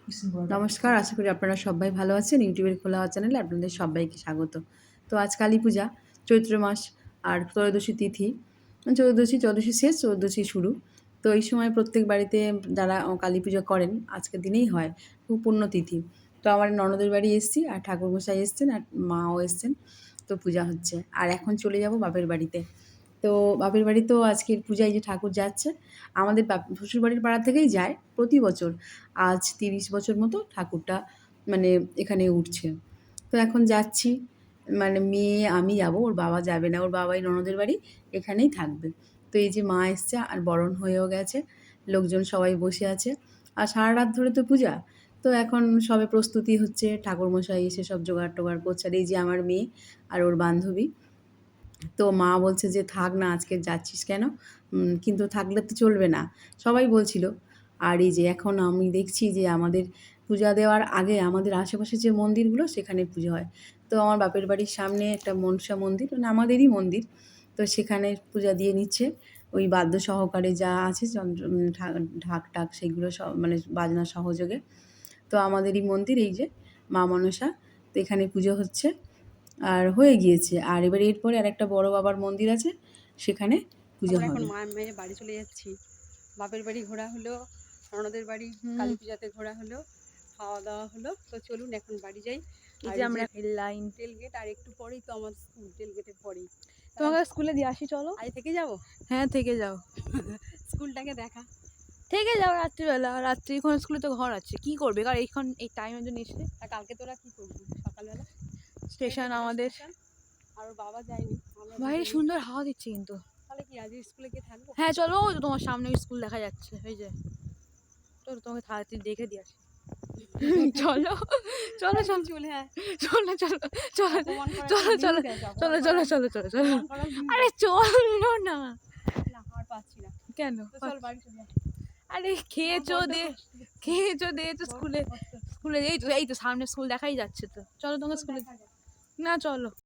নমস্কার, আশা করি আপনারা সবাই ভালো আছেন। ইউটিউবের খোলা চ্যানেলে আপনাদের সবাইকে স্বাগত। তো আজ কালী পূজা, চৈত্র মাস আর ত্রয়োদশী তিথি। চৌদ্দশী শেষ, চৌদ্দশী শুরু। তো এই সময় প্রত্যেক বাড়িতে যারা কালী পূজা করেন আজকের দিনেই হয়, খুব পুণ্যতিথি। তো আমার ননদের বাড়ি এসেছি আর ঠাকুরমশাই এসছেন আর মাও এসছেন। তো পূজা হচ্ছে আর এখন চলে যাব বাপের বাড়িতে। তো বাপের বাড়িতেও আজকের পূজায় যে ঠাকুর যাচ্ছে আমাদের শ্বশুরবাড়ির পাড়া থেকেই যায় প্রতি বছর। আজ ৩০ বছর মতো ঠাকুরটা মানে এখানে উঠছে। তো এখন যাচ্ছি, মানে মেয়ে আমি যাব, ওর বাবা যাবে না, ওর বাবাই ননদের বাড়ি এখানেই থাকবে। তো এই যে মা এসছে আর বরণ হয়েও গেছে, লোকজন সবাই বসে আছে আর সারা রাত ধরে তো পূজা। তো এখন সবে প্রস্তুতি হচ্ছে, ঠাকুরমশাই এসে সব জোগাড় টোগাড় করছে আর এই যে আমার মেয়ে আর ওর বান্ধবী। তো মা বলছে যে থাক না, আজকে যাচ্ছিস কেন? কিন্তু থাকলে তো চলবে না, সবাই বলছিল। আর এই যে এখন আমি দেখছি যে আমাদের পূজা দেওয়ার আগে আমাদের আশেপাশে যে মন্দিরগুলো সেখানে পুজো হয়। তো আমার বাপের বাড়ির সামনে একটা মনসা মন্দির, মানে আমাদেরই মন্দির। তো সেখানে পূজা দিয়ে নিচ্ছে ওই বাদ্য সহকারে যা আছে ঢাক টাক সেগুলো সব মানে বাজনা সহযোগে। তো আমাদেরই মন্দির এই যে মা মনসা, তো এখানে পুজো হচ্ছে আর হয়ে গিয়েছে। আর এবার এরপরে আরেকটা বড় বাবার মন্দির আছে, সেখানে পুজো আমরা এখন হবে। মায়ের মেয়ে বাড়ি চলে যাচ্ছি। বাপের বাড়ি ঘোরা হলো, ননদের বাড়ি কালী পূজাতে ঘোরা হলো, খাওয়া দাওয়া হলো। তো চলুন এখন বাড়ি যাই। এই আর যে এই আমরা যে লাইন টেল গেট, আর একটু পরেই তো আমার স্কুল, টেল গেটের পরেই। তোমাকে স্কুলে দিয়ে আসি, চলো। আজ থেকে যাবো, হ্যাঁ, থেকে যাও। স্কুলটাকে দেখা। থেকে যাও রাত্রিবেলা, রাত্রি এখন স্কুলে তো ঘর আছে, কি করবে কার এইখন এই টাইমের জন্য এসে। আর কালকে তোরা কি করবি সকালবেলা? স্টেশন আমাদের আর ওর বাবা যায়নি, আমরা বাইরে দুজনেই। সুন্দর হাওয়া দিচ্ছে কিন্তু। তাহলে কি আজ স্কুলে গিয়ে থাকবো? হ্যাঁ চলো, ওই তো তোমার সামনে স্কুল দেখা যাচ্ছে, এই যে চলো তোমাকে তাড়াতাড়ি দেখে দিয়ে আসি। চলো চলো চলো চলে হ্যাঁ, চলো চলো চলো অপমান করার চলো কোনো চলো limit আছে, চলো অপমান চলো করার- চলো চলো চলো অপমান করার limit আরে আছে। চলো না। না, আর পাচ্ছি না। কেন? তো চল বাড়ি চলে যাই। আরে খেয়েছো দে, খেয়েছো দিয়েছো স্কুলে, স্কুলে এই তো সামনে স্কুল দেখাই যাচ্ছে, তো চলো তোমাকে স্কুলে। দেখা যাক। না চলো।